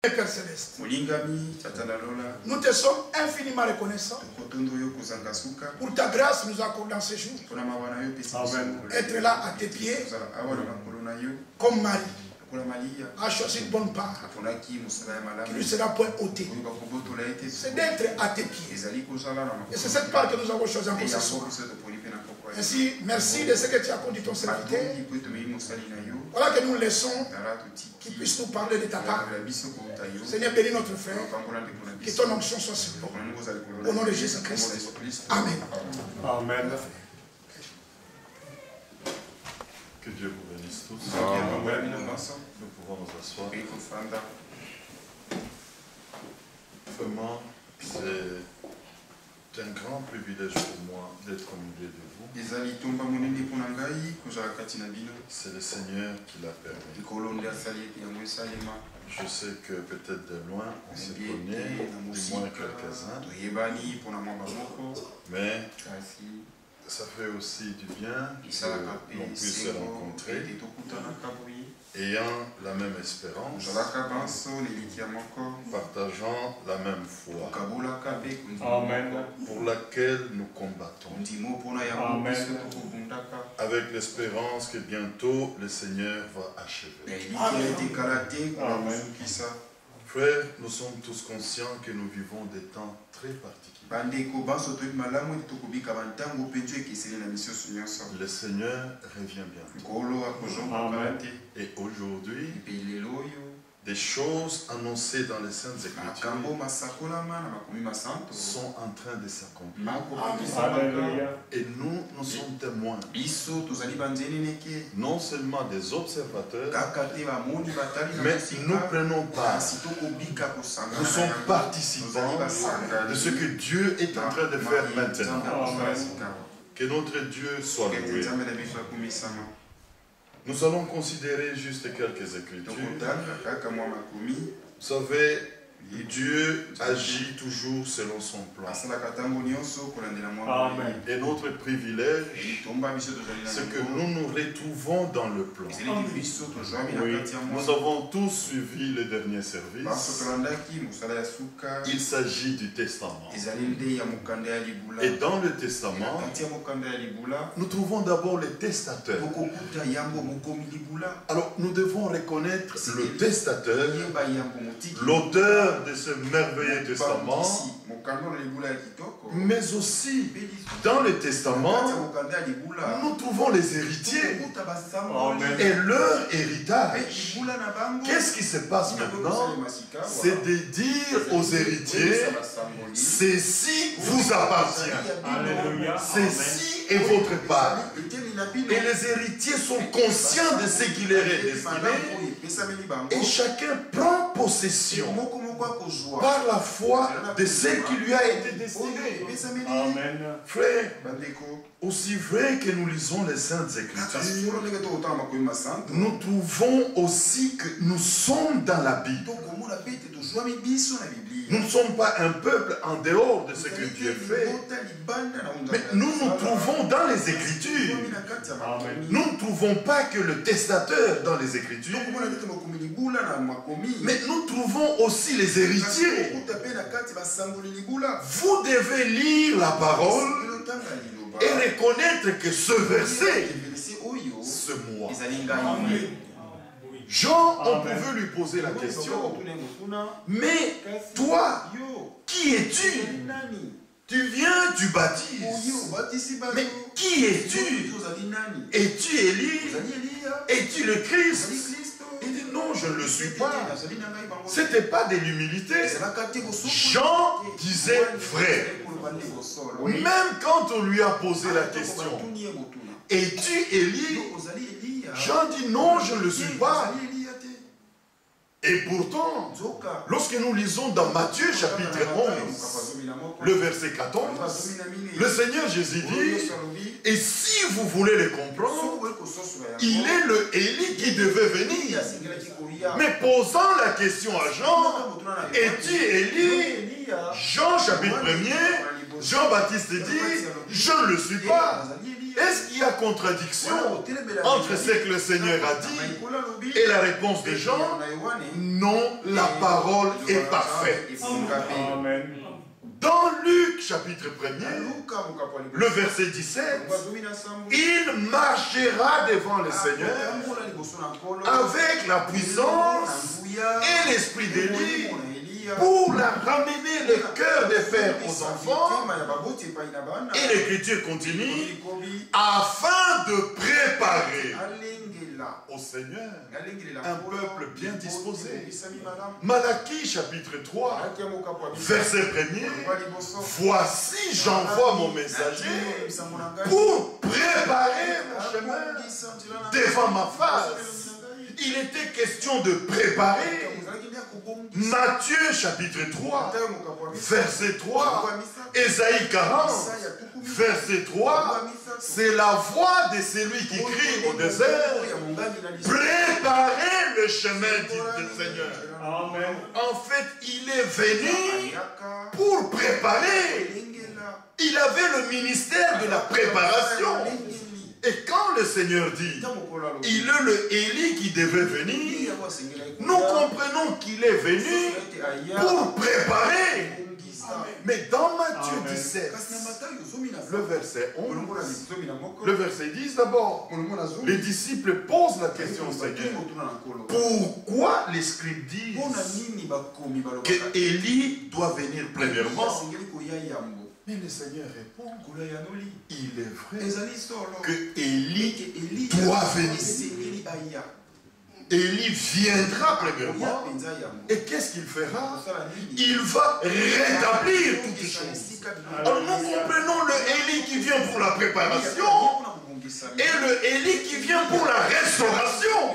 Père Céleste, nous te sommes infiniment reconnaissants pour ta grâce nous accorder dans ces jours. Être là à tes pieds, comme Marie a choisi une bonne part qui ne sera point ôtée. C'est d'être à tes pieds. Et c'est cette part que nous avons choisi encore ce soir. Ainsi, merci de ce que tu as conduit ton serviteur. Voilà que nous laissons qu'il puisse nous parler de ta part. Seigneur, bénis notre frère. Que ton onction soit sur nous. Au nom de Jésus-Christ. Amen. Amen. Que Dieu vous bénisse tous. Amen. Nous pouvons nous asseoir. Vraiment, c'est un grand privilège pour moi d'être au milieu de vous. C'est le Seigneur qui l'a permis. Je sais que peut-être de loin, on se connaît, du moins quelques-uns. Mais ça fait aussi du bien que l'on puisse se rencontrer, ayant la même espérance, partageant la même foi, Amen, pour laquelle nous combattons, Amen, avec l'espérance que bientôt le Seigneur va achever. Amen. Frères, nous sommes tous conscients que nous vivons des temps très particuliers. Le Seigneur revient bien. Amen. Et aujourd'hui, des choses annoncées dans les Saintes Écritures sont en train de s'accomplir. Et nous sommes témoins. Non seulement des observateurs, mais nous prenons part. Nous sommes participants de ce que Dieu est en train de faire maintenant. Que notre Dieu soit loué. Nous allons considérer juste quelques écritures. Vous savez, Dieu agit toujours selon son plan. Amen. Et notre privilège, c'est que nous nous retrouvons dans le plan. Oui. Nous avons tous suivi le dernier service. Il s'agit du testament. Et dans le testament, nous trouvons d'abord les testateurs. Alors, nous devons reconnaître le testateur, l'auteur de ce merveilleux testament, mais aussi dans le testament, nous trouvons les héritiers et leur héritage. Qu'est-ce qui se passe maintenant? C'est de dire aux héritiers, ceci vous appartient, ceci est votre part. Et les héritiers sont conscients de ce qui leur est destiné et chacun prend possession par la foi de ce qui lui a été destiné. Amen. Frère, aussi vrai que nous lisons les Saintes Écritures, nous trouvons aussi que nous sommes dans la Bible. Nous ne sommes pas un peuple en dehors de ce que Dieu fait, mais nous nous trouvons dans les Écritures. Amen. Nous ne trouvons pas que le testateur dans les Écritures, mais nous trouvons aussi les héritiers. Vous devez lire la parole et reconnaître que ce verset, ce mois, Jean, on pouvait lui poser la question, mais toi, qui es-tu? Tu viens du baptême. Mais qui es-tu? Es-tu Élie? Es-tu le Christ? Il dit non, je ne le suis pas. Ce n'était pas de l'humilité. Jean disait frère. Même quand on lui a posé la question, es-tu Élie? Jean dit non, je ne le suis pas. Et pourtant, lorsque nous lisons dans Matthieu chapitre 11, le verset 14, le Seigneur Jésus dit, et si vous voulez le comprendre, il est le Élie qui devait venir. Mais posant la question à Jean, es-tu Élie? Jean chapitre 1er, Jean-Baptiste dit, je ne le suis pas. est-ce qu'il y a contradiction entre ce que le Seigneur a dit et la réponse des gens? Non, la parole est parfaite. Amen. Dans Luc chapitre 1er, le verset 17, il marchera devant le Seigneur avec la puissance et l'esprit d'Élie pour la ramener le cœur de fer aux enfants. Et l'Écriture continue, afin de préparer au Seigneur un peuple bien disposé. Malachie chapitre 3, verset 1er, voici j'envoie mon messager pour préparer mon chemin devant ma face. Il était question de préparer. Matthieu chapitre 3, verset 3, Ésaïe 40, verset 3, c'est la voix de celui qui crie au désert, préparez le chemin du Seigneur. Amen. En fait, il est venu pour préparer. Il avait le ministère de la préparation. Et quand le Seigneur dit, il est le Élie qui devait venir, nous comprenons qu'il est venu pour préparer. Mais dans Matthieu 17, le verset 11, le verset 10 d'abord, les disciples posent la question au Seigneur. Pourquoi les scribes disent que Élie doit venir premièrement? Mais le Seigneur répond, il est vrai que Élie doit venir. Élie viendra premièrement. Et qu'est-ce qu'il fera? Il va rétablir toutes les choses. Alors nous comprenons le Élie qui vient pour la préparation et le Élie qui vient pour la restauration.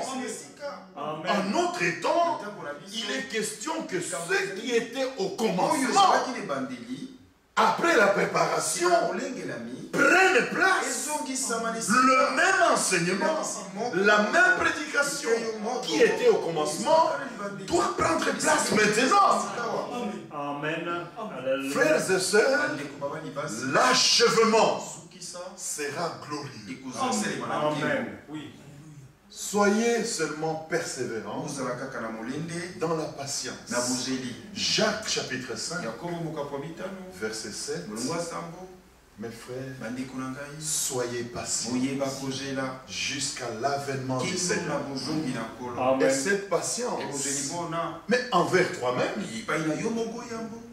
En notre temps, il est question que ceux qui étaient au commencement, après la préparation, prennent place. Le même enseignement, la même prédication qui était au commencement doit prendre place maintenant. Amen. Frères et sœurs, l'achèvement sera glorieux. Amen. Oui. Soyez seulement persévérants dans la patience. Jacques chapitre 5, verset 7. Mes frères, soyez patients jusqu'à l'avènement du Seigneur. Et cette patience, mais envers toi-même,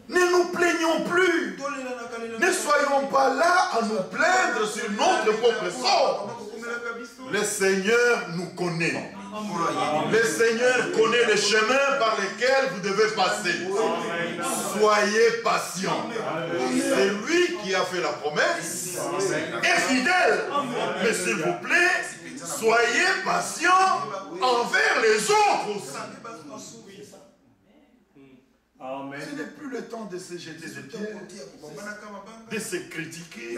ne nous plaignons plus. Ne soyons pas là à nous plaindre sur notre propre sort. Le Seigneur nous connaît. Le Seigneur connaît les chemins par lesquels vous devez passer. Soyez patients. C'est lui qui a fait la promesse. Et fidèle. Mais s'il vous plaît, soyez patients envers les autres aussi. Amen. Ce n'est plus le temps de se jeter des pierres, de se critiquer,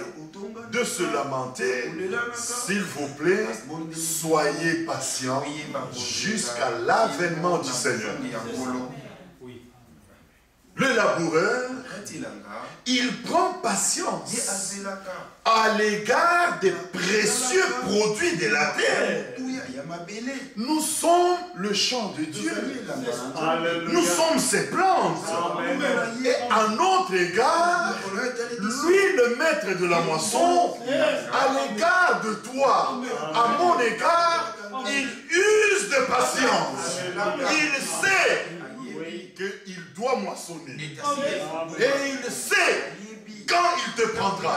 de se lamenter. S'il vous plaît, soyez patients jusqu'à l'avènement du Seigneur. Le laboureur, il prend patience à l'égard des précieux produits de la terre. Nous sommes le champ de Dieu. Nous sommes ses plantes. Et à notre égard, lui, le maître de la moisson, à l'égard de toi, à mon égard, il use de patience. Il sait qu'il doit moissonner. Et il sait quand il te prendra.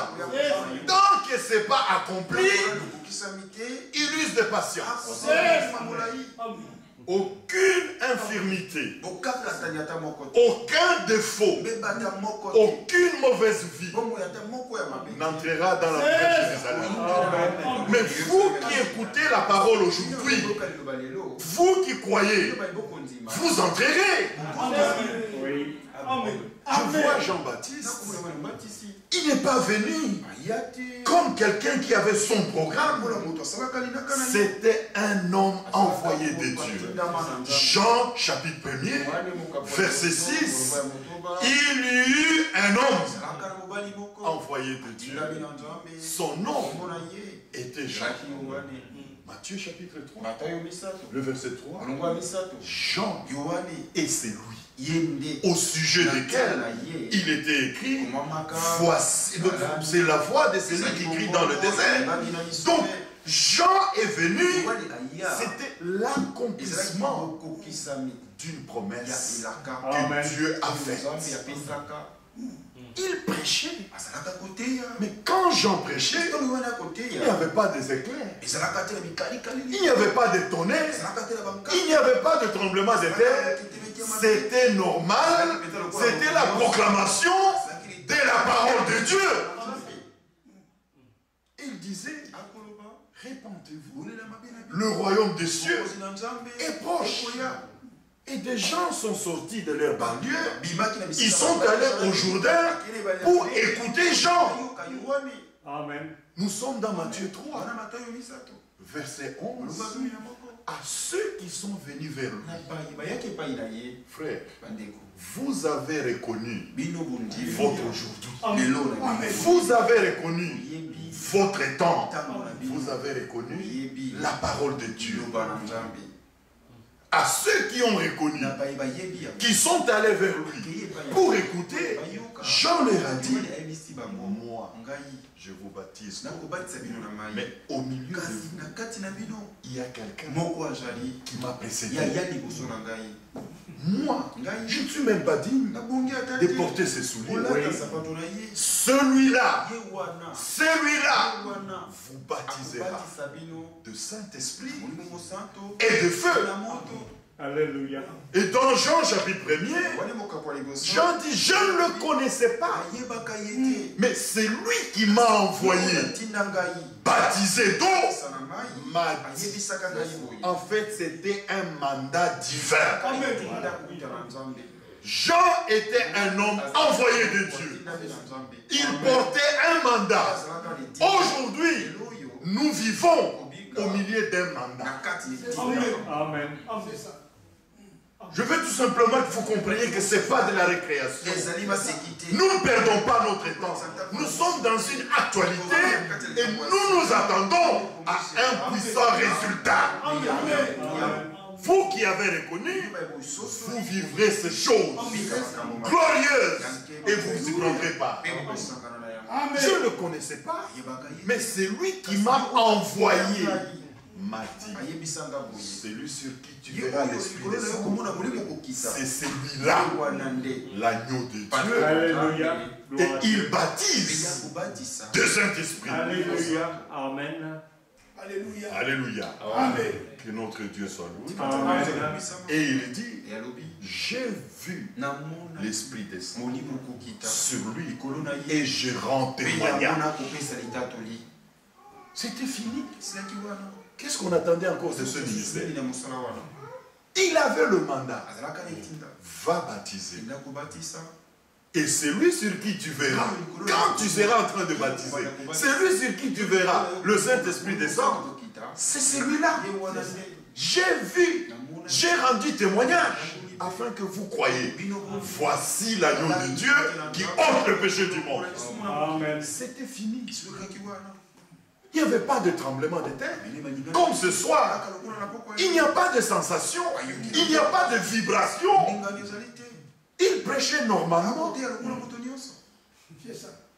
Tant que ce n'est pas accompli, il use de patience. Aucune infirmité, aucun défaut, aucune mauvaise vie n'entrera dans la terre de Jérusalem. Mais vous qui écoutez la parole aujourd'hui, vous qui croyez, vous entrerez. Oui. Je voit Jean-Baptiste, il n'est pas venu comme quelqu'un qui avait son programme. C'était un homme envoyé de Dieu. Jean chapitre 1er, verset 6, il y eut un homme envoyé de Dieu. Son nom était Jean. Matthieu chapitre 3, le verset 3. Jean, et c'est lui au sujet desquels il était écrit, voici, c'est la voix de celui qui crie dans le désert. Donc, Jean est venu, c'était l'accomplissement d'une promesse que Dieu a faite. Il prêchait. Mais quand Jean prêchait, il n'y avait pas des éclairs. Il n'y avait pas de tonnerre. Il n'y avait pas de tremblement de terre. C'était normal. C'était la proclamation de la parole de Dieu. Il disait, répandez-vous. Le royaume des cieux est proche. Et des gens sont sortis de leur banlieue. Ils sont allés au Jourdain pour écouter Jean. Amen. Nous sommes dans Matthieu 3, verset 11. À ceux qui sont venus vers lui, frère, vous avez reconnu votre aujourd'hui. Vous avez reconnu votre temps. Vous avez reconnu la parole de Dieu. À ceux qui ont reconnu, qui sont allés vers lui pour écouter, Jean leur a dit, moi, je vous baptise. Mais au milieu de vous, il y a quelqu'un qui m'a précédé. Moi, je ne suis même pas digne de porter ses souliers. Celui-là vous baptisera de Saint-Esprit et de feu. Alléluia. Et dans Jean chapitre 1er, Jean dit, je ne le connaissais pas. Mais c'est lui qui m'a envoyé baptisé d'eau. En fait, c'était un mandat divin. Jean était un homme envoyé de Dieu. Il portait un mandat. Aujourd'hui, nous vivons au milieu d'un mandat. Amen. Je veux tout simplement que vous compreniez que ce n'est pas de la récréation. Nous ne perdons pas notre temps. Nous sommes dans une actualité et nous attendons à un puissant résultat. Vous qui avez reconnu, vous vivrez ces choses glorieuses et vous ne vous y prendrez pas. Je ne le connaissais pas, mais c'est lui qui m'a envoyé. M'a dit, celui sur qui tu verras l'Esprit descendre, c'est celui-là, l'agneau de Dieu. Alléluia. Et il baptise de Saint-Esprit. Alléluia. Amen. Alléluia. Alléluia. Amen. Que notre Dieu soit loué. Amen. Et il dit, j'ai vu l'Esprit descendre sur lui et je rends témoignage. C'était fini. Qu'est-ce qu'on attendait encore de ce ministère? Il avait le mandat. Va baptiser. Et celui sur qui tu verras, quand tu seras en train de baptiser, celui sur qui tu verras le Saint-Esprit descendre, c'est celui-là. J'ai vu, j'ai rendu témoignage afin que vous croyiez. Voici l'agneau de Dieu qui ôte le péché du monde. Amen. C'était fini. Il n'y avait pas de tremblement de terre. Comme ce soir, il n'y a pas de sensation, il n'y a pas de vibration. Il prêchait normalement.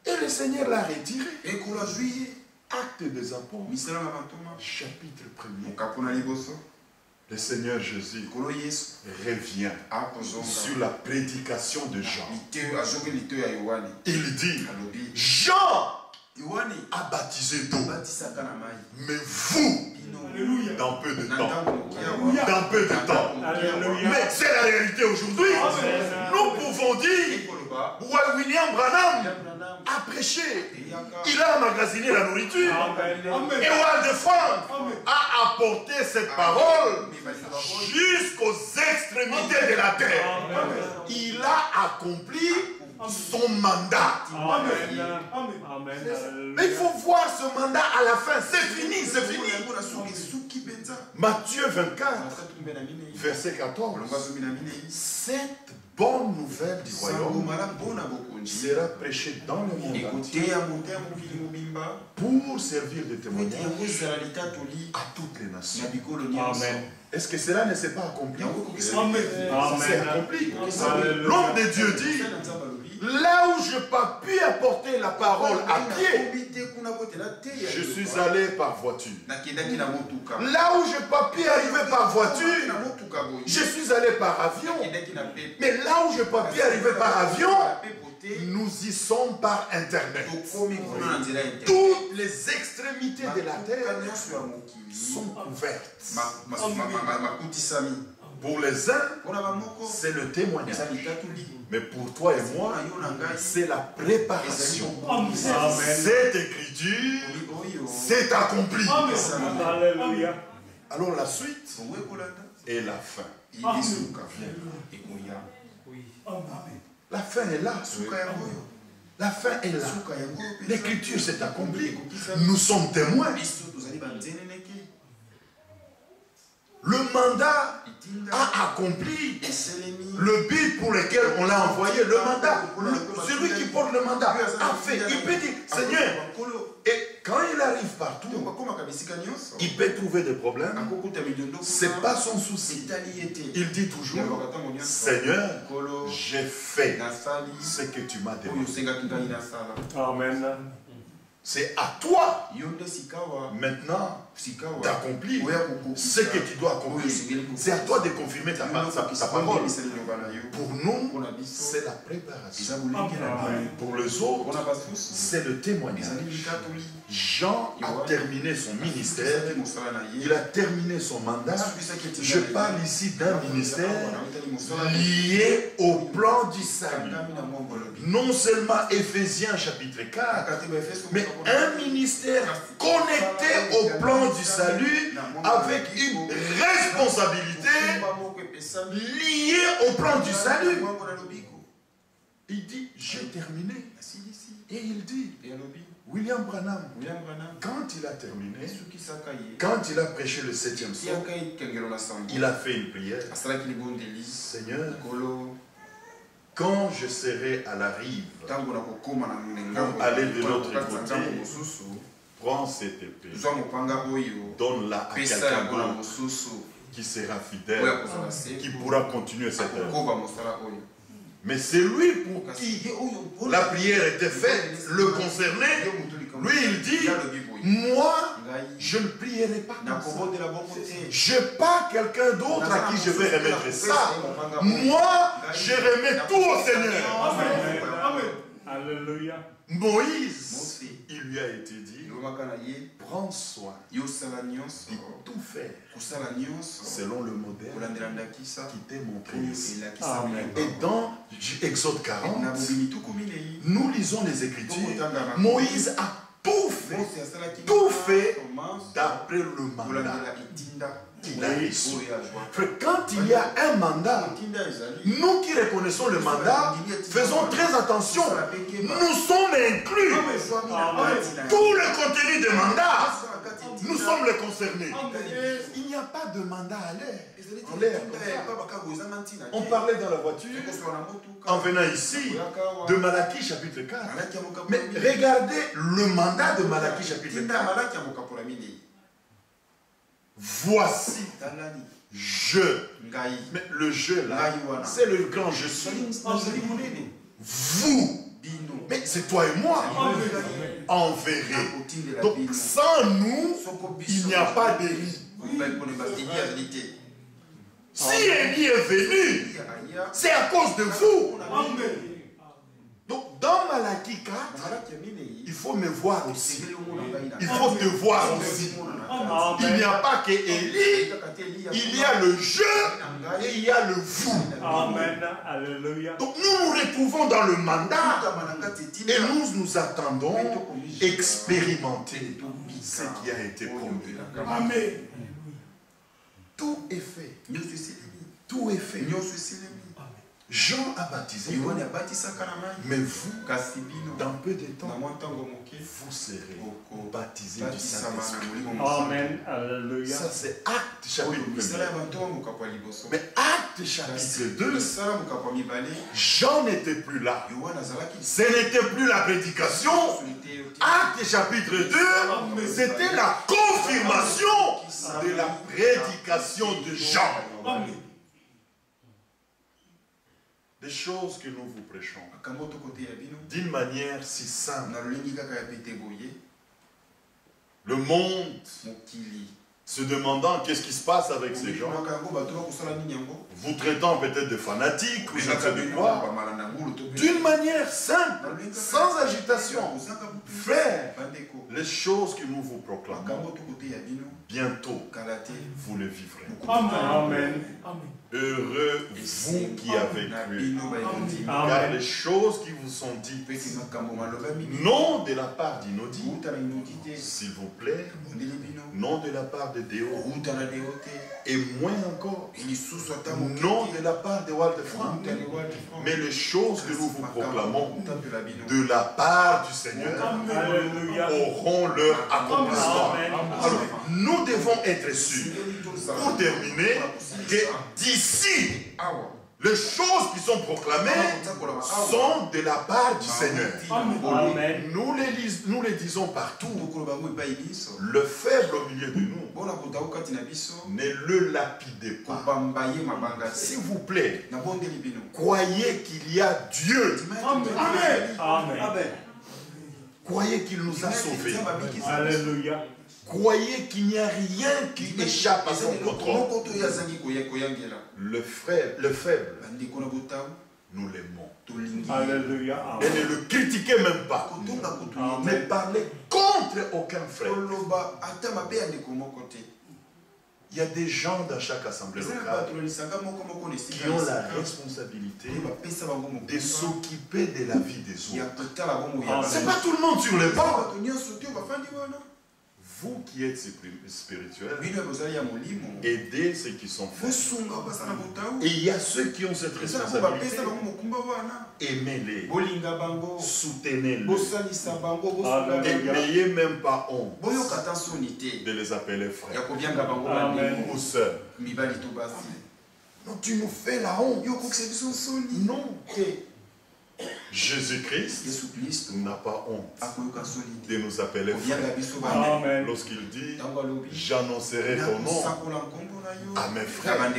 Et le Seigneur l'a retiré. Acte des apôtres, chapitre 1er. Le Seigneur Jésus revient sur la prédication de Jean. Il dit, Jean a baptisé d'eau, mais vous, dans peu de temps, dans peu de temps. Mais c'est la réalité aujourd'hui. Nous pouvons dire, William Branham a prêché, il a emmagasiné la nourriture, et Wal de France a apporté cette parole jusqu'aux extrémités de la terre. Il a accompli son mandat. Amen. Amen. Mais il faut voir ce mandat à la fin. C'est fini, c'est fini. Matthieu 24, verset 14. Cette bonne nouvelle du royaume sera prêchée dans le monde entier pour servir de témoignage à toutes les nations. Amen. Est-ce que cela ne s'est pas accompli? Amen. C'est accompli. L'homme de Dieu dit, là où je n'ai pas pu apporter la parole à pied, je suis allé par voiture. Là où je n'ai pas pu arriver par voiture, je suis allé par avion. Mais là où je n'ai pas pu arriver par avion, nous y sommes par Internet. Toutes les extrémités de la terre sont couvertes. Pour les uns, c'est le témoignage. Mais pour toi et moi, c'est la préparation. Cette écriture, c'est accompli. Alléluia. Alors la suite et la fin. La fin est là. La fin est là. L'écriture s'est accomplie. Nous sommes témoins. Le mandat a accompli le but pour lequel on l'a envoyé. Le mandat, celui qui porte le mandat a fait. Il peut dire, Seigneur, et quand il arrive partout, il peut trouver des problèmes. Ce n'est pas son souci. Il dit toujours, Seigneur, j'ai fait ce que tu m'as demandé. Amen. C'est à toi maintenant d'accomplir ce que tu dois accomplir. C'est à toi de confirmer ta parole. Pour nous, c'est la préparation. Pour les autres, c'est le témoignage. Jean a terminé son ministère. Il a terminé son mandat. Je parle ici d'un ministère lié au plan du salut. Non seulement Éphésiens chapitre 4, mais un ministère connecté au plan du salut avec une responsabilité liée au plan du salut. Il dit, j'ai terminé. Et il dit, William Branham, quand il a terminé, quand il a prêché le 7e psaume, il a fait une prière. Seigneur, quand je serai à la rive pour aller de l'autre côté, prends cette épée, donne-la à quelqu'un d'autre qui sera fidèle, qui pourra continuer cette œuvre. Mais c'est lui pour qui la prière était faite, le concerné. Lui, il dit, moi, je ne prierai pas comme ça. Je n'ai pas quelqu'un d'autre à qui je vais remettre ça. Moi, je remets tout au Seigneur. Amen. Alléluia. Moïse, il lui a été dit, prends soin de tout faire selon le modèle qui t'est montré ici. Et dans Exode 40, nous lisons les Écritures. Moïse a tout fait d'après le mandat qu'il a reçu. Quand il y a un mandat, nous qui reconnaissons le mandat, faisons très attention. Nous sommes inclus. Tout le contenu du mandat, nous sommes les concernés. Il n'y a pas de mandat à l'air. On parlait dans la voiture, en venant ici, de Malachie chapitre 4. Mais regardez le mandat de Malachie chapitre 4. Voici, je. Mais le je là, c'est le grand je suis. Vous. Mais c'est toi et moi. Enverrez. Donc sans nous, il n'y a pas d'Élie. Si Élie est venu, c'est à cause de vous. Donc dans Malachie 4, il faut me voir aussi. Il faut te voir aussi. Il n'y a pas que Élie, il y a le je et il y a le vous. Amen. Alléluia. Donc nous nous retrouvons dans le mandat et nous attendons expérimenter ce qui a été promis. Amen. Tout est fait. Tout est fait. Jean a baptisé, mais vous, dans peu de temps, vous serez baptisés du Saint-Esprit. Amen. Alléluia. Ça, c'est Acte chapitre 1. Mais Acte chapitre 2, Jean n'était plus là. Ce n'était plus la prédication. Acte chapitre 2, c'était la confirmation de la prédication de Jean. Des choses que nous vous prêchons d'une manière si simple. Le monde se demandant qu'est-ce qui se passe avec ces gens, vous traitant peut-être de fanatiques ou je ne sais de quoi, d'une manière simple, sans agitation. Frère, les choses que nous vous proclamons, bientôt, vous le vivrez. Amen. Heureux vous qui avez cru, car les choses qui vous sont dites, non de la part d'Inodi, s'il vous plaît, non de la part de Déo, et moins encore, non de la part de Waldefranc, mais les choses que nous vous proclamons de la part du Seigneur auront leur accomplissement. Alors, nous devons être sûrs, pour terminer, que d'ici, les choses qui sont proclamées sont de la part du Seigneur. Amen. Nous les disons partout. Le faible au milieu de nous, ne le lapidez pas. S'il vous plaît, croyez qu'il y a Dieu. Amen. Amen. Croyez qu'il nous a sauvés. Alléluia. Croyez qu'il n'y a rien qui échappe à son contrôle. Le faible, nous l'aimons. Alléluia. Et ne le critiquez même pas. Ne parlez contre aucun frère. Il y a des gens dans chaque assemblée locale qui ont la responsabilité de s'occuper de la vie des autres. C'est pas tout le monde sur le banc. Vous qui êtes spirituels, aidez ceux qui sont faibles. Et il y a ceux qui ont cette responsabilité. Aimez-les, soutenez-les. Et n'ayez même pas honte de les appeler frères ou sœurs. Non, tu nous fais la honte. Non. Jésus-Christ n'a pas honte de nous appeler frères. Lorsqu'il dit, j'annoncerai ton nom à mes frères.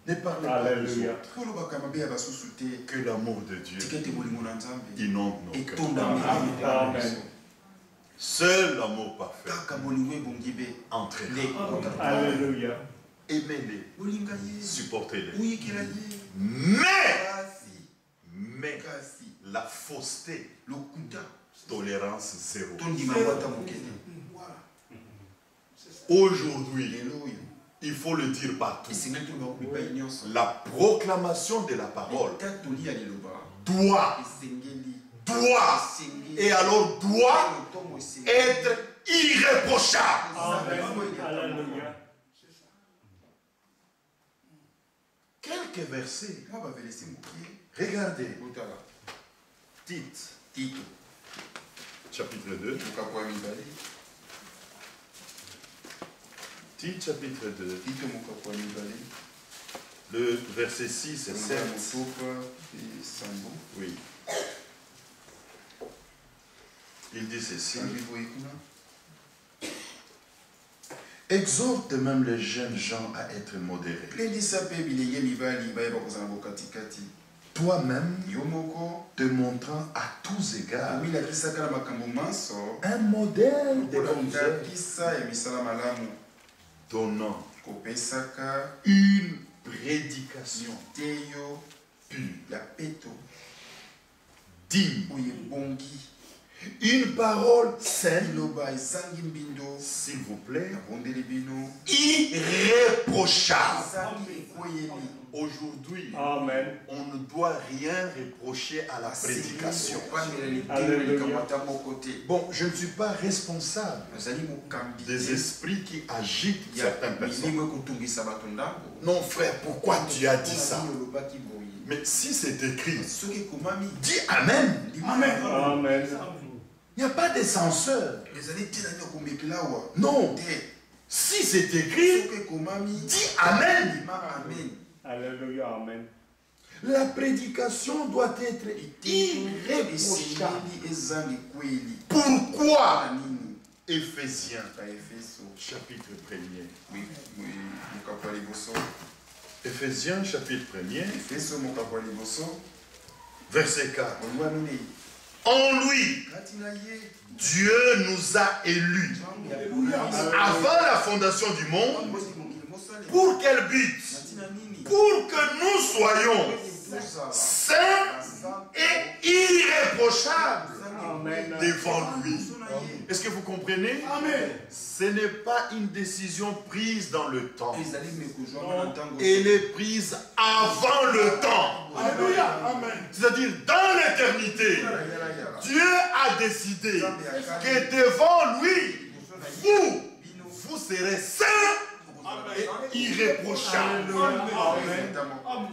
Ne parlez pas des autres. Que l'amour de Dieu inonde nos cœurs. Seul l'amour parfait entraîne. Alléluia. Aimez-les, supportez-les. Mais la fausseté, tolérance zéro. Aujourd'hui, il faut le dire partout. La proclamation de la parole doit et alors doit être irréprochable. Alléluia. Quelques versets. Regardez. Tite, chapitre 2. Tite, chapitre 2. Le verset 6 et 7. Oui. Il dit ceci. Exhorte même les jeunes gens à être modérés. Toi-même, te montrant à tous égards un modèle de bonheur, donnant une prédication pure, digne, une parole saine, s'il vous plaît, irréprochable. Aujourd'hui, Amen. on ne doit rien reprocher à la prédication. Alléluia. Bon, je ne suis pas responsable des esprits qui agitent certaines personnes. Non, frère, pourquoi tu as dit ça? Mais si c'est écrit, dis Amen. Amen. Amen. Il n'y a pas de censeur. Non. Si c'est écrit, dis Amen. Alléluia. Amen. La prédication doit être irréprochable. Pourquoi? Éphésiens, chapitre 1er. Éphésiens, chapitre 1er. Verset 4. En lui, Dieu nous a élus avant la fondation du monde. Pour quel but? Pour que nous soyons saints et irréprochables devant lui. Est-ce que vous comprenez? Amen. Ce n'est pas une décision prise dans le temps. Elle est prise avant le temps. Alléluia. Amen. C'est-à-dire dans l'éternité. Dieu a décidé que devant lui, vous serez saints et irréprochables. Amen.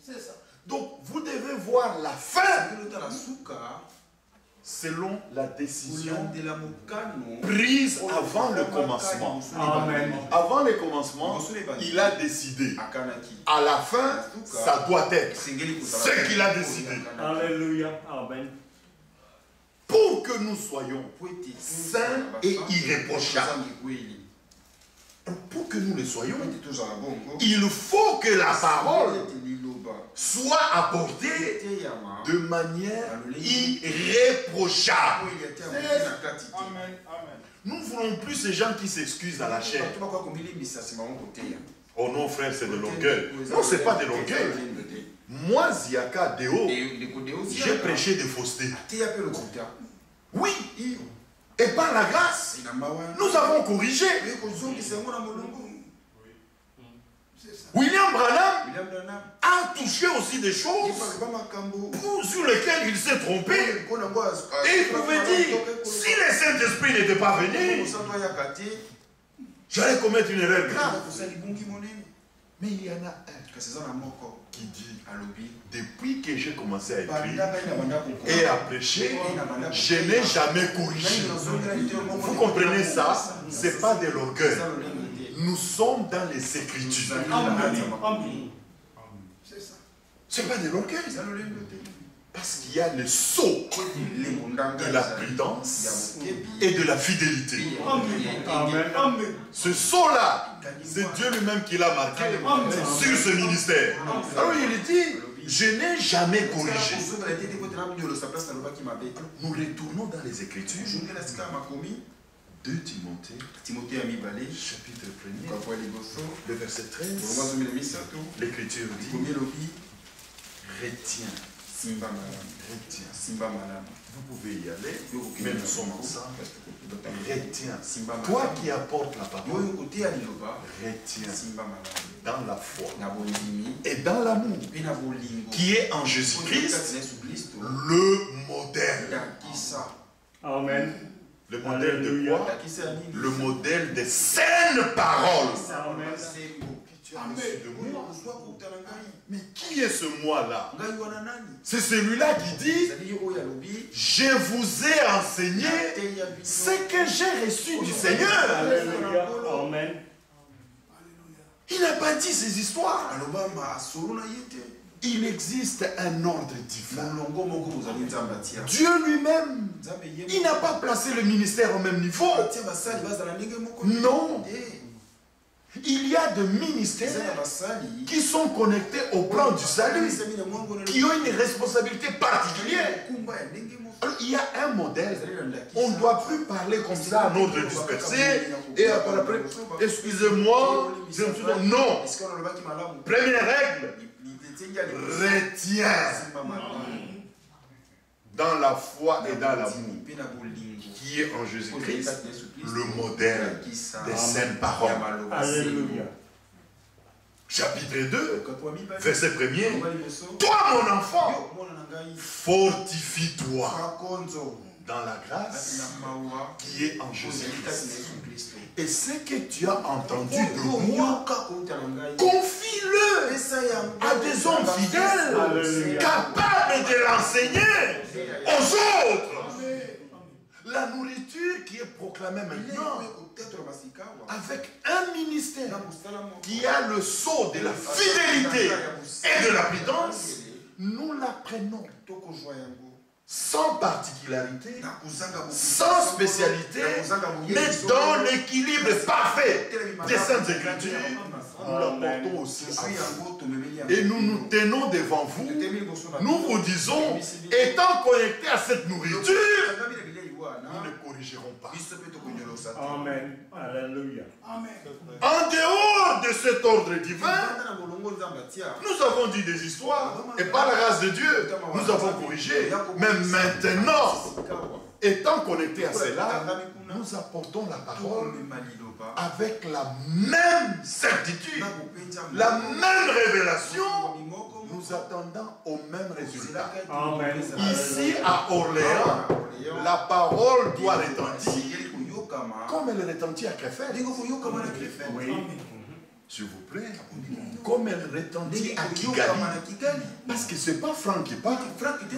C'est ça. Donc vous devez voir la fin selon la décision prise avant le commencement. Amen. Avant le commencement, il a décidé. À la fin, ça doit être ce qu'il a décidé. Alléluia. Amen. Pour que nous soyons saints et irréprochables. Pour que nous le soyons, il faut que la parole soit apportée de manière irréprochable. Amen. Nous ne voulons plus ces gens qui s'excusent à la chair. Oh non frère, c'est de l'orgueil. Non, ce n'est pas de l'orgueil. Moi, Ziaka Deo, j'ai prêché de fausseté. Oui. Et par la grâce, nous avons corrigé. William Branham a touché aussi des choses sur lesquelles il s'est trompé. Et il pouvait dire, si le Saint-Esprit n'était pas venu, j'allais commettre une erreur grave. Mais il y en a un qui dit, depuis que j'ai commencé à écrire et à prêcher, je n'ai jamais corrigé. Vous comprenez ça? Ce n'est pas de l'orgueil. Nous sommes dans les Écritures. Ce n'est pas de l'orgueil. Parce qu'il y a le sceau de la prudence et de la fidélité. Amen. Ce sceau-là, c'est Dieu lui-même qui l'a marqué sur ce ministère. Alors il dit, je n'ai jamais corrigé. Nous retournons dans les Écritures. 2 Timothée, chapitre 1er, le verset 13. L'Écriture dit, retiens. Vous pouvez y aller, mais nous sommes ensemble. Retiens. Toi qui apportes la parole, retiens dans la foi et dans l'amour qui est en Jésus-Christ le modèle. Amen. Le modèle de quoi? Le modèle des saines paroles. Amen. Mais qui est ce moi-là? C'est celui-là qui dit, je vous ai enseigné ce que j'ai reçu du Seigneur. Alléluia. Amen. Il n'a pas dit ces histoires. Il existe un ordre divin. Dieu lui-même, il n'a pas placé le ministère au même niveau. Non. Il y a des ministères qui sont connectés au plan du salut, qui ont une responsabilité particulière. Alors, il y a un modèle. On ne doit plus parler comme ça à notre dispersé. Et après, excusez-moi, je me suis dit, non. Première règle, retiens dans la foi et dans l'amour qui est en Jésus-Christ le modèle des saintes paroles. Alléluia. chapitre 2, verset 1er. Toi, mon enfant, fortifie-toi dans la grâce qui est en Jésus-Christ. Et ce que tu as entendu de moi, confie-le à des hommes fidèles, capables de l'enseigner aux autres. La nourriture qui est proclamée maintenant, avec un ministère qui a le sceau de la fidélité et de la prudence, nous la prenons sans particularité, sans spécialité, mais dans l'équilibre parfait des Saintes Écritures, nous l'apportons aussi à vous. Et nous nous tenons devant vous, nous vous disons, étant connectés à cette nourriture, nous ne corrigerons pas. Amen. Alléluia. En dehors de cet ordre divin, nous avons dit des histoires, et par la grâce de Dieu, nous avons corrigé. Mais maintenant, étant connectés à cela, nous apportons la parole avec la même certitude, la même révélation, nous attendons au même résultat. Amen. Ici à Orléans, la parole doit retentir comme elle retentit à Krefeld. Oui. S'il vous plaît, comme elle retentit à Kigali. Parce que ce n'est pas Franck qui parle,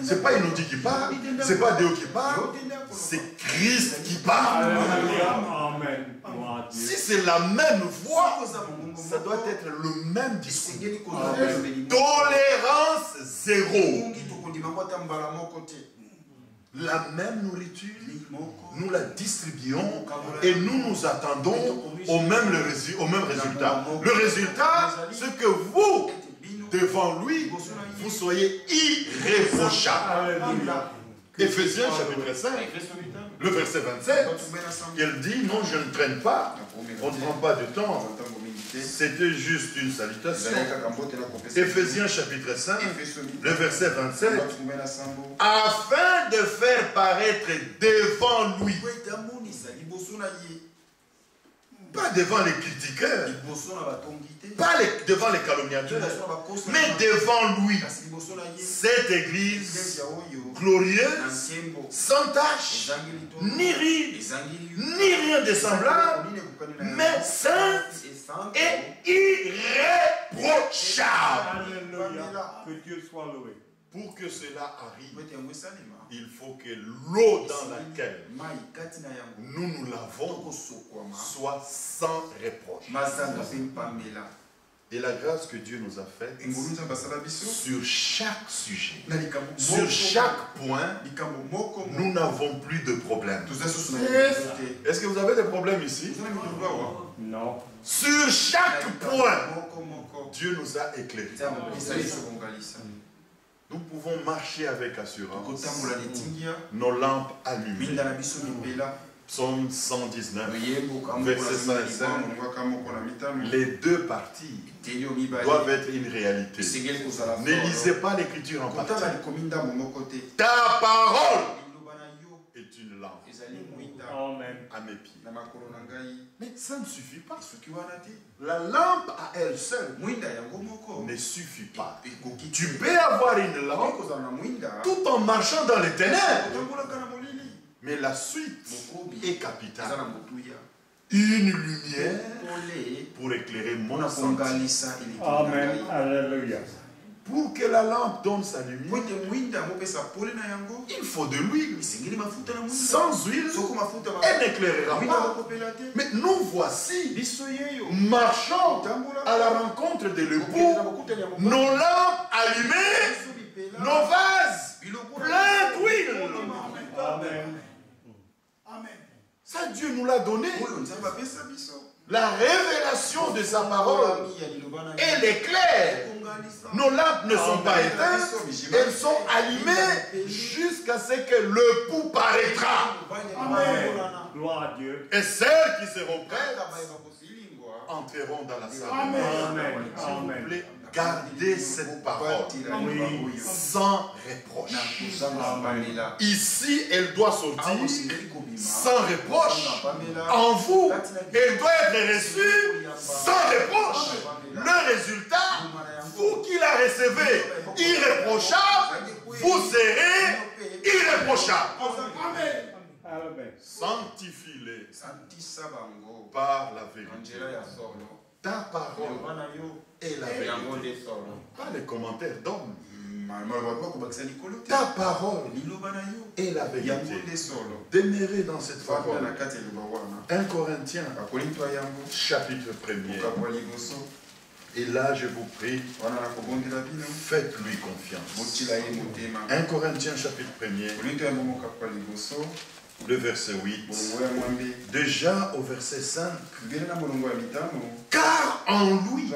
ce n'est pas Inodi qui parle, ce n'est pas Déo qui parle, c'est Christ qui parle. Amen. Si c'est la même voix, ça doit être le même discours. Tolérance zéro. La même nourriture, nous la distribuons et nous nous attendons au même résultat. Le résultat, c'est que vous, devant lui, vous soyez irréprochables. Éphésiens chapitre 5, le verset 27, il dit, non, je ne traîne pas, on ne prend pas de temps. C'était juste une salutation. Éphésiens chapitre 5, le verset 27. Afin de faire paraître devant lui, pas devant les critiqueurs, pas devant les calomniateurs, mais devant lui, cette église glorieuse, sans tache, ni ride, ni rien de semblable, mais sainte et irréprochable. Alléluia. Que Dieu soit loué. Pour que cela arrive, il faut que l'eau dans laquelle nous nous lavons soit sans reproche. Et la grâce que Dieu nous a faite sur chaque sujet, sur chaque point, nous n'avons plus de problème. Est-ce que vous avez des problèmes ici? Non. Sur chaque point, Dieu nous a éclairés. Nous pouvons marcher avec assurance, nos lampes allumées. Psaume 119, verset 5. Les deux parties doivent être une réalité. Ne lisez pas l'écriture en partie. Ta parole est une lampe à mes pieds. Mais ça ne suffit pas. La lampe à elle seule ne suffit pas. Tu peux avoir une lampe tout en marchant dans les ténèbres. Mais la suite est capitale. Une lumière pour éclairer mon sentier. Amen. Alléluia. Pour que la lampe donne sa lumière, il faut de l'huile. Sans huile, elle n'éclairera pas. Mais nous voici, marchant à la rencontre de l'époux, nos lampes allumées, nos vases pleins d'huile. Amen. Ça, Dieu nous l'a donné. La révélation de sa parole, elle est claire. Nos lampes ne sont pas éteintes, elles sont allumées jusqu'à ce que le pouls paraîtra. Amen. Gloire à Dieu. Et celles qui seront prêtes entreront dans la salle. Amen. S'il vous plaît, gardez cette parole sans reproche. Ici, elle doit sortir sans reproche. En vous, elle doit être reçue sans reproche. Le résultat, vous qui la recevez irréprochable, vous serez irréprochable. Amen. Sanctifie-les par la vérité. Ta parole est la vérité. Pas les commentaires d'hommes. Ta parole est la vérité. Demeurez dans cette parole. 1 Corinthiens, chapitre 1er. Et là, je vous prie, faites-lui confiance. 1 Corinthiens, chapitre 1er, le verset 8. Déjà au verset 5. Car en lui,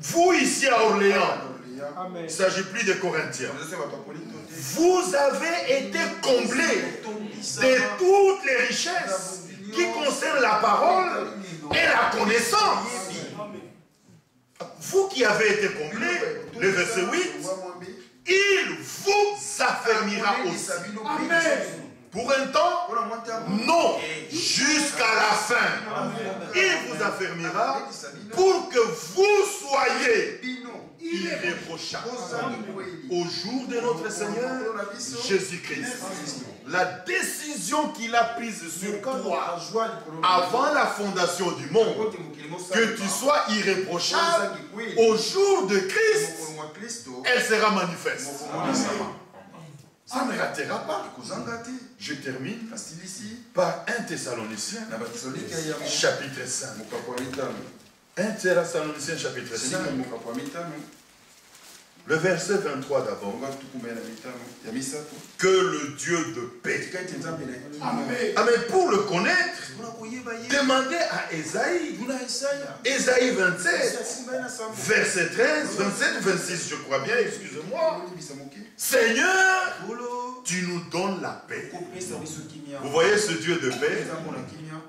vous ici à Orléans, il ne s'agit plus des Corinthiens, vous avez été comblés de toutes les richesses qui concernent la parole et la connaissance. Vous qui avez été comblés, le verset 8, il vous affermira aussi. Amen. Pour un temps, non, jusqu'à la fin. Il vous affermira pour que vous soyez irréprochable au jour de notre Seigneur Jésus-Christ. La décision qu'il a prise sur toi avant la fondation du monde, que tu sois irréprochable au jour de Christ, elle sera manifeste. Ça ne ratera pas. Je termine par 1 Thessaloniciens chapitre 5. 1 Thessaloniciens chapitre 5. Le verset 23 d'abord. Que le Dieu de paix. Amen. Pour le connaître, demandez à Ésaïe. Ésaïe 27, verset 13, 27, 26, je crois bien, excusez-moi. Seigneur, tu nous donnes la paix. Vous voyez ce Dieu de paix?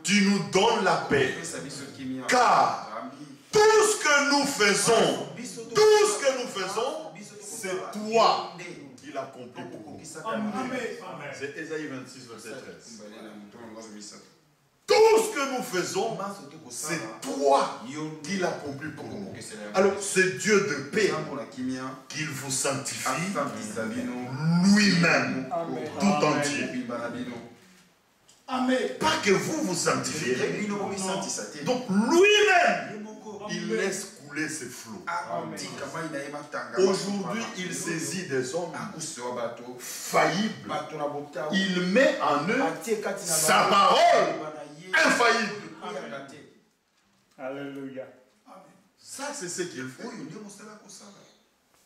Tu nous donnes la paix. Car tout ce que nous faisons, c'est toi qui l'accomplis pour nous. C'est Ésaïe 26, verset 13. Tout ce que nous faisons, c'est toi qui l'accomplis pour nous. Alors, c'est Dieu de paix qu'il vous sanctifie lui-même, tout entier. Pas que vous vous sanctifiez. Donc, lui-même, il laisse couler ses flots. Aujourd'hui, il saisit des hommes faillibles. Il met en eux sa parole infaillible. Alléluia. Ça, c'est ce qu'il fait.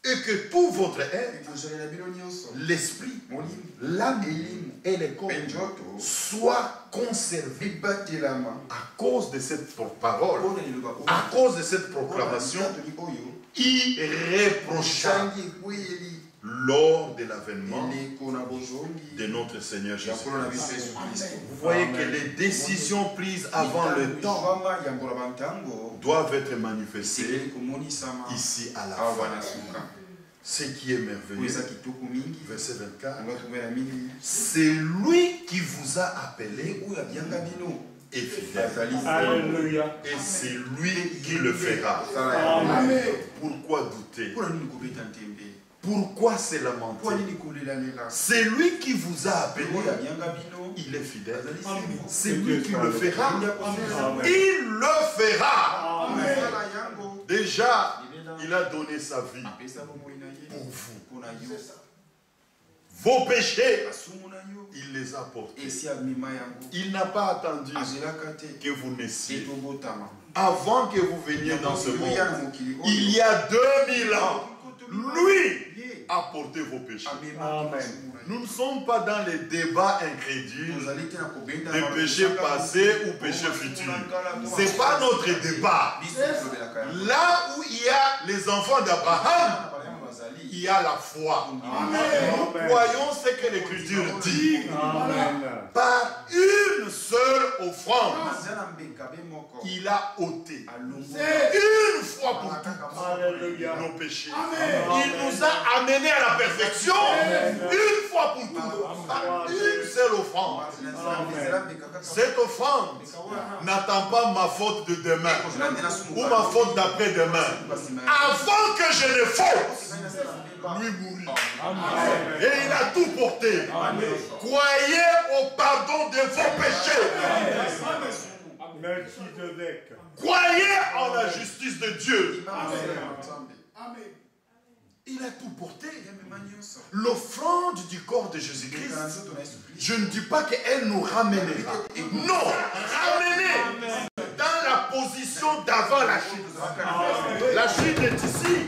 Et que tout votre être, l'esprit, l'âme et le corps soient conservés à cause de cette parole, à cause de cette proclamation irréprochable lors de l'avènement de notre Seigneur Jésus-Christ. Vous voyez que les décisions prises avant le temps doivent être manifestées ici à la fin. Ce qui est merveilleux, verset 24, c'est lui qui vous a appelé et fidèle. Alléluia. Et c'est lui qui le fera. Amen. Pourquoi douter? Pourquoi se lamenter? C'est lui qui vous a appelé. Il est fidèle. C'est lui qui le fera. Il le fera. Amen. Déjà, il a donné sa vie pour vous. Vos péchés, il les a portés. Il n'a pas attendu que vous naissiez. Avant que vous veniez dans ce monde, il y a 2000 ans, lui a porté vos péchés. Amen. Nous ne sommes pas dans les débats incrédules des péchés passés ou péchés futurs. Ce n'est pas notre débat. Là où il y a les enfants d'Abraham, il y a la foi. Nous croyons ce que l'Écriture dit. Par une seule offrande, il a ôté une fois pour toutes nos péchés. Il nous a amenés à la perfection une fois pour toutes. Par une seule offrande. Cette offrande n'attend pas ma faute de demain ou ma faute d'après-demain. Avant que je ne faute, lui mourit. Et il a tout porté. Croyez au pardon de vos péchés. Croyez en la justice de Dieu. Il a tout porté. L'offrande du corps de Jésus-Christ, je ne dis pas qu'elle nous ramènera. Non, ramener dans la position d'avant la chute. La chute est ici,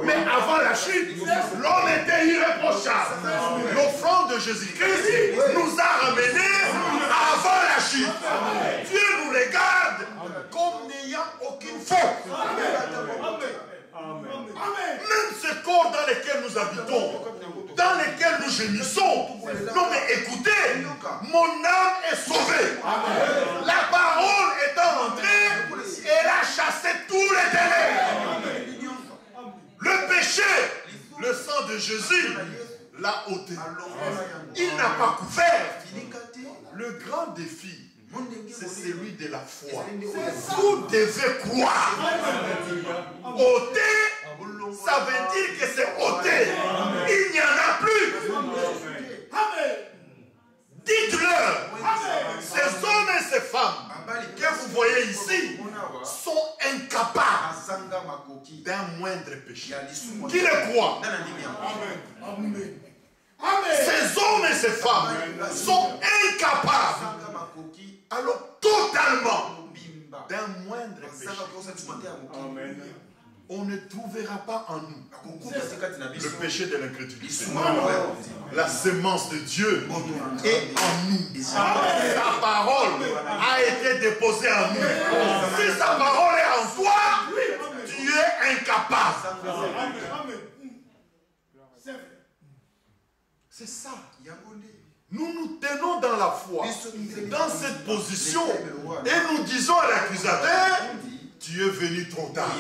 mais avant la chute, l'homme était irréprochable. L'offrande de Jésus-Christ nous a ramenés avant la chute. Dieu nous regarde comme n'ayant aucune faute. Même ce corps dans lequel nous habitons, dans lequel nous gémissons. Non mais écoutez, mon âme est sauvée. La parole étant entrée, elle a chassé tous les ténèbres. Le péché, le sang de Jésus l'a ôté. Il n'a pas couvert. Le grand défi, c'est celui de la foi. Vous devez croire. Ôter, ça veut dire que c'est ôté. Il n'y en a plus. Dites-leur, ces hommes et ces femmes que vous voyez ici sont incapables d'un moindre péché. Qui le croit? Ces hommes et ces femmes sont incapables, alors totalement, d'un moindre péché. On ne trouvera pas en nous le péché de l'incrédulité. La semence de Dieu est en nous. Sa parole a été déposée en nous. Si sa parole est en toi, tu es incapable. C'est ça. Nous nous tenons dans la foi, dans cette position, et nous disons à l'accusateur, tu es venu trop tard.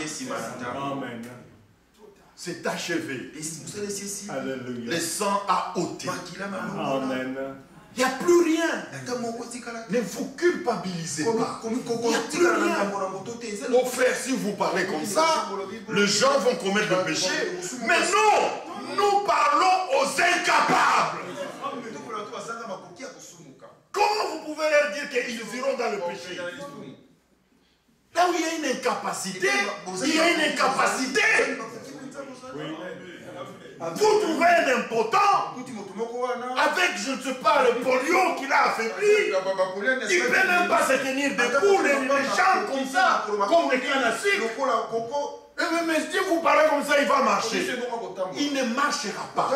C'est achevé. Le sang a ôté. Il n'y a plus rien. Ne vous culpabilisez pas. Il n'y a plus rien. Aux frères, si vous parlez comme ça, les gens vont commettre le péché. Mais non, nous parlons aux incapables. Comment vous pouvez leur dire qu'ils iront dans le péché? Là où il y a une incapacité, il y a une incapacité. Vous trouvez un impotent avec, je ne sais pas, le polio qu'il a affaibli. Il ne peut même pas se tenir debout, les chante comme ça, comme des cannes à sucre. Mais si vous parlez comme ça, il va marcher. Il ne marchera pas.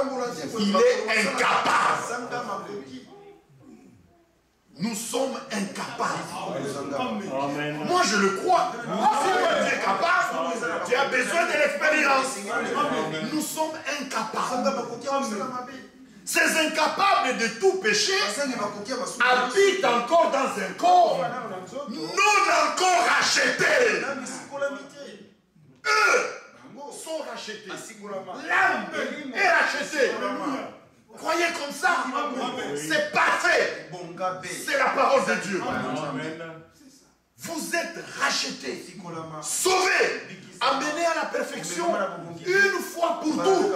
Il est incapable. Nous sommes incapables. Moi, je le crois. Si tu es capable, tu as besoin de l'expérience. Nous sommes incapables. Ces incapables de tout péché habitent encore dans un corps non encore racheté. Eux sont rachetés. L'âme est rachetée. Croyez comme ça. C'est parfait. C'est la parole de Dieu. Vous êtes rachetés, sauvés, amenés à la perfection une fois pour toutes.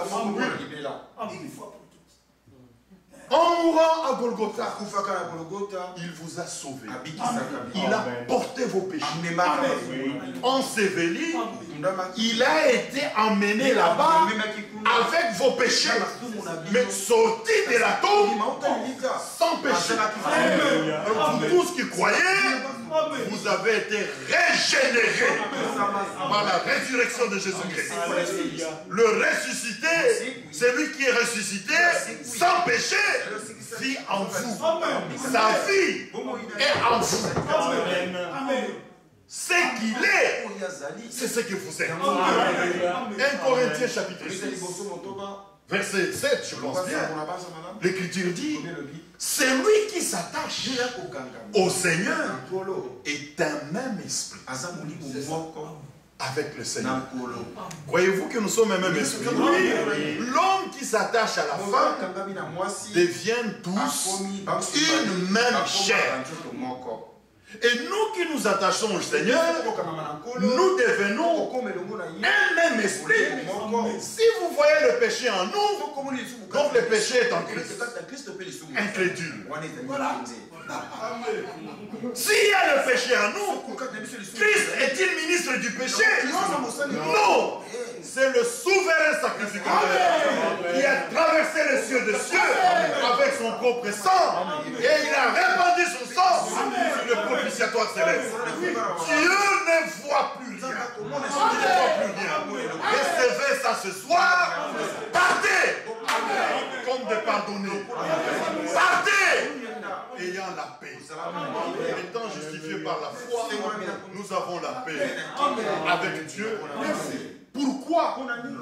En mourant à Golgotha, il vous a sauvés. Il a porté vos péchés. Enseveli, il a été emmené là-bas avec vos péchés, mais sorti de la tombe sans péché. Vous tous qui croyez, vous avez été régénérés par la résurrection de Jésus-Christ. Le ressuscité, celui qui est ressuscité sans péché, vit en vous. Sa vie est en vous. Ce qu'il est, c'est ce que vous êtes. 1 Corinthiens chapitre 6, verset 7, je pense bien. L'Écriture dit, celui qui s'attache au Seigneur est un même esprit avec le Seigneur. Croyez-vous que nous sommes un même esprit? L'homme qui s'attache à la femme deviennent tous une même chair. Et nous qui nous attachons au Seigneur, nous devenons un même esprit. Si vous voyez le péché en nous, donc le péché est en Christ. Incrédule. S'il y a le péché en nous, Christ est-il ministre du péché? Non. C'est le souverain sacrificateur qui a traversé les cieux de cieux avec son propre sang et il a répandu son sang sur le propitiatoire céleste. Dieu ne voit plus rien. Dieu ne voit plus rien. Recevez ça ce soir. Partez comme des pardonnés. Partez ayant la paix. Étant justifiés par la foi, nous avons la paix avec Dieu. Pourquoi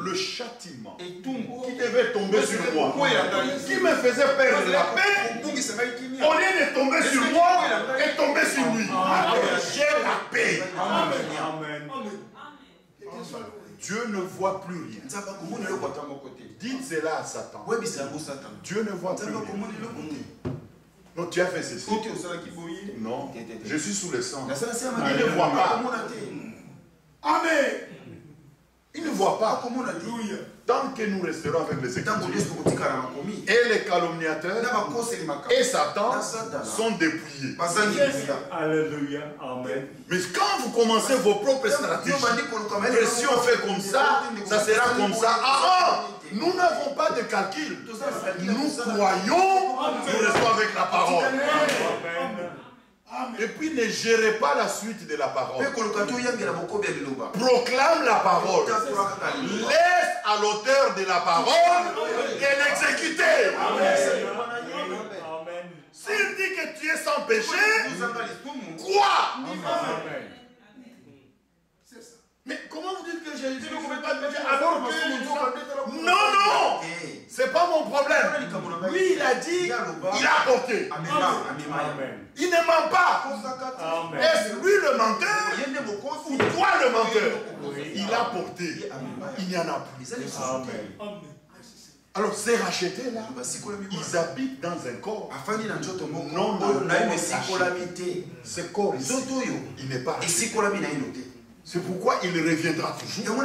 le châtiment qui devait tomber sur moi, qui me faisait perdre la paix, au lieu de tomber sur moi, est tombé sur lui? J'ai la paix. Dieu ne voit plus rien. Dites cela à Satan. Dieu ne voit plus rien. Non, tu as fait ceci. Non, je suis sous le sang. Il ne voit pas. Amen. Il ne voit pas. Tant que nous resterons avec les Écritures, et les calomniateurs et Satan sont dépouillés. Alléluia. Amen. Mais quand vous commencez vos propres stratégies, que si on fait comme ça, ça sera comme ça. Nous n'avons pas de calcul. Nous croyons, nous restons avec la parole. Et puis ne gérez pas la suite de la parole. Proclame la parole. Laisse à l'auteur de la parole de l'exécuter. S'il dit que tu es sans péché, crois. Mais comment vous dites que j'ai dit que je ne fais pas de péché alors que... Non, non, c'est pas mon problème. Lui, il a dit, il a apporté. Il ne ment pas. Est-ce lui le menteur ou toi le menteur? Il a porté. Il n'y en a plus. Alors ces rachetés-là, ils habitent dans un corps. Non, non, ce corps ici, il n'est pas racheté. C'est pourquoi il reviendra toujours.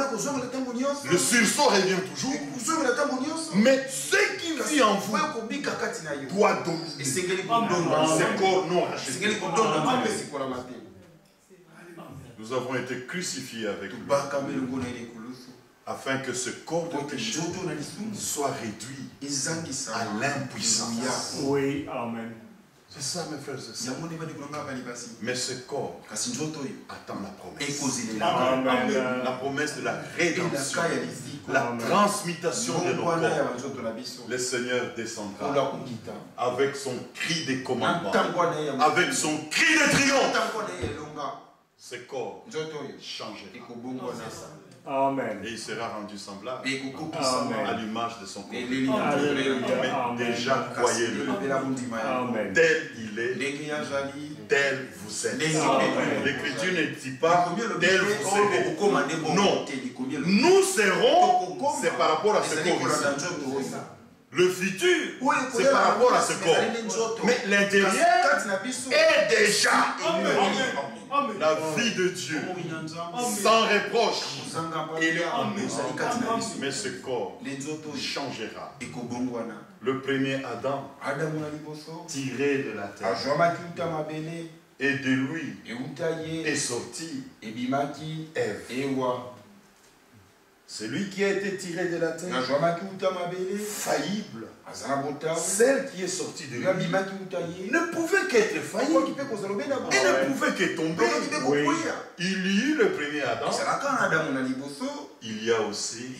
Le sursaut revient toujours. Mais ce qui vit en vous doit dominer. Ce corps non racheté. Nous avons été crucifiés avec lui, afin que ce corps de péché soit réduit à l'impuissance. Oui, amen. C'est ça, mes frères et sœurs. Mais ce corps attend la promesse. Amen. La promesse de la rédemption, la transmutation de nos corps. Le Seigneur descendra avec son cri de commandement, avec son cri de triomphe. Ce corps changera. Amen. Et il sera rendu semblable Amen. à l'image de son corps. Amen. Mais déjà, croyez-le. Amen. Tel il est, tel vous êtes. L'Écriture ne dit pas tel vous serez. Non. Nous serons, c'est par rapport à ce corps ici. Le futur, c'est par rapport à ce corps. Mais l'intérieur est déjà la vie de Dieu, sans reproche. Mais ce corps changera. Le premier Adam, tiré de la terre, et de lui est sorti Ève. Celui qui a été tiré de la terre, faillible, celle qui est sortie de lui, ne pouvait qu'être faillible et ne pouvait que tomber. Oui. Il y eut le premier Adam, il y a aussi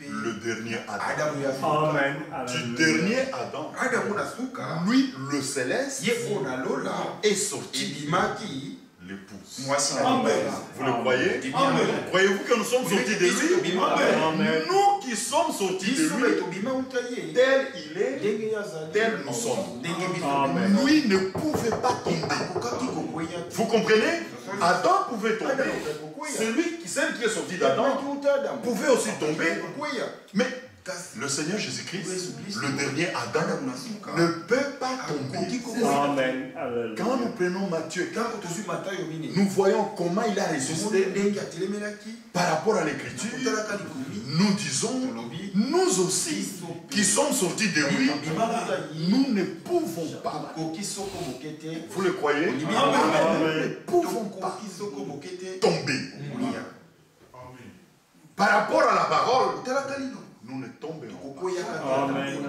le dernier Adam. Amen. Du dernier Adam, lui, le céleste, est sorti l'épouse. Vous le croyez? Croyez-vous que nous sommes sortis de lui? Nous qui sommes sortis de lui, tel il est, tel nous sommes. Lui ne pouvait pas tomber. Vous comprenez? Adam pouvait tomber. Celle qui est sortie d'Adam pouvait aussi tomber. Mais le Seigneur Jésus-Christ, le dernier Adam, ne peut pas tomber. Amen. Quand nous prenons Matthieu, nous voyons comment il a résisté par rapport à l'Écriture. Nous disons, nous aussi, qui sommes sortis de lui, nous ne pouvons pas. Vous le croyez? Nous ne pouvons pas tomber. Par rapport à la parole, nous ne tomberons pas. Amen.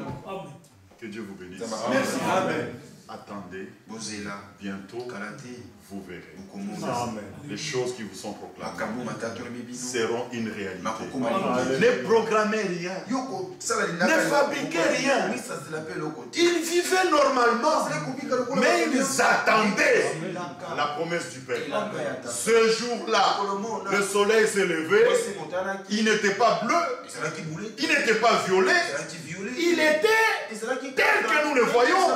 Que Dieu vous bénisse. Merci. Amen. Attendez, bientôt, vous verrez. Amen. Les choses qui vous sont proclamées seront une réalité. Amen. Ne programmez rien. Ne fabriquez rien. Ils vivaient normalement, mais ils attendaient la promesse du Père. Ce jour-là, le soleil s'est levé. Il n'était pas bleu. Il n'était pas violet. Il était tel que nous le voyons.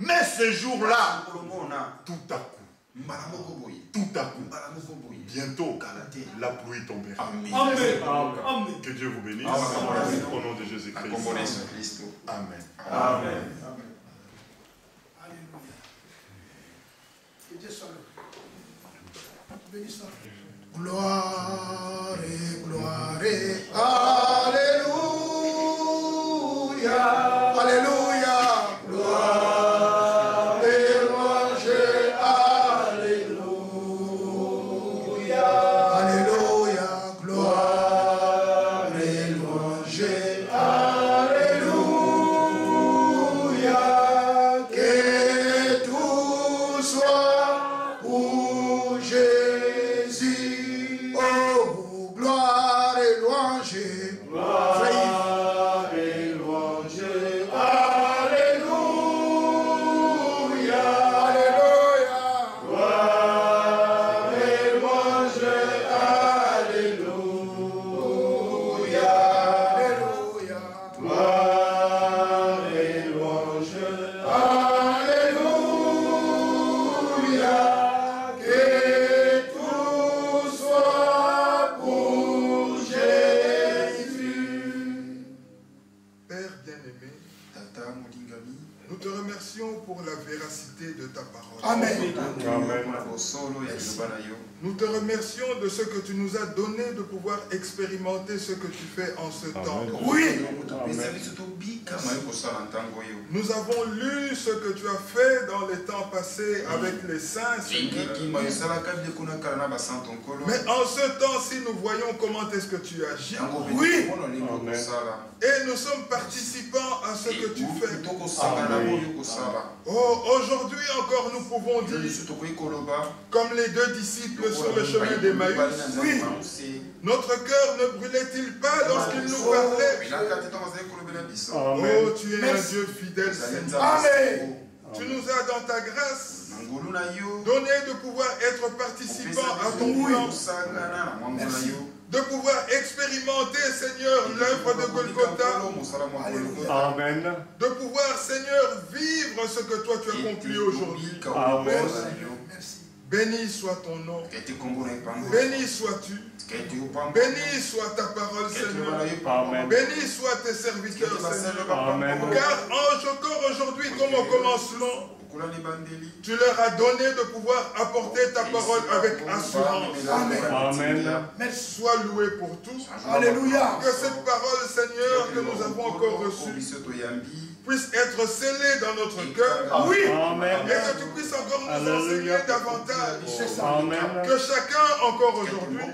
Mais ce jour-là, tout à coup, bientôt, la pluie tombera. Amen. Que Dieu vous bénisse. Au nom de Jésus-Christ. Amen. Amen. Gloire et gloire et alléluia. Alléluia. Gloire et louange, alléluia. Alléluia. Gloire et louange, alléluia. Que tout soit pour Jésus. Oh, gloire et louange. Gloire et louange. Alléluia. Alléluia. Gloire et louange. Alléluia. Alléluia. Gloire et louange. Alléluia. Que tout soit pour Jésus. Père bien-aimé, nous te remercions pour la véracité de ta parole. Amen. Nous te remercions de ce que tu nous as donné de pouvoir expérimenter ce que tu fais en ce temps. Oui. Nous avons lu ce que tu as fait dans les temps passés avec les saints, Seigneur. Mais en ce temps-ci, nous voyons comment est-ce que tu agis. Oui. Et nous sommes participants à ce que tu fais. Oh, aujourd'hui encore, nous pouvons dire, comme les deux disciples sur le chemin d'Emmaüs, oui, notre cœur ne brûlait-il pas lorsqu'il nous parlait? Oh, tu es un Dieu fidèle, Seigneur. Amen. Tu nous as dans ta grâce donné de pouvoir être participants à ton plan, de pouvoir expérimenter, Seigneur, l'œuvre de Golgotha. Amen. De pouvoir, Seigneur, vivre ce que toi tu as accompli aujourd'hui. Amen. Béni soit ton nom. Béni sois-tu. Béni soit ta parole, Seigneur. Amen. Béni soient tes serviteurs, Seigneur. Amen. Car encore aujourd'hui, comme au commencement, tu leur as donné de pouvoir apporter ta parole avec assurance. Amen. Sois loué pour tout. Alléluia. Que cette parole, Seigneur, que nous avons encore reçue, puisse être scellée dans notre cœur. Oui. Amen. Et que tu puisses encore nous enseigner davantage. Amen. Que chacun, encore aujourd'hui,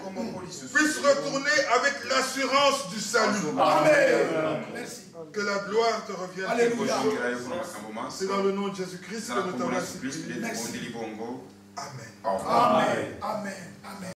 puisse retourner avec l'assurance du salut. Amen. Merci. Que la gloire te revienne. Alléluia. C'est dans le nom de Jésus-Christ que nous t'avons supplié. Merci. Amen. Amen. Amen. Amen.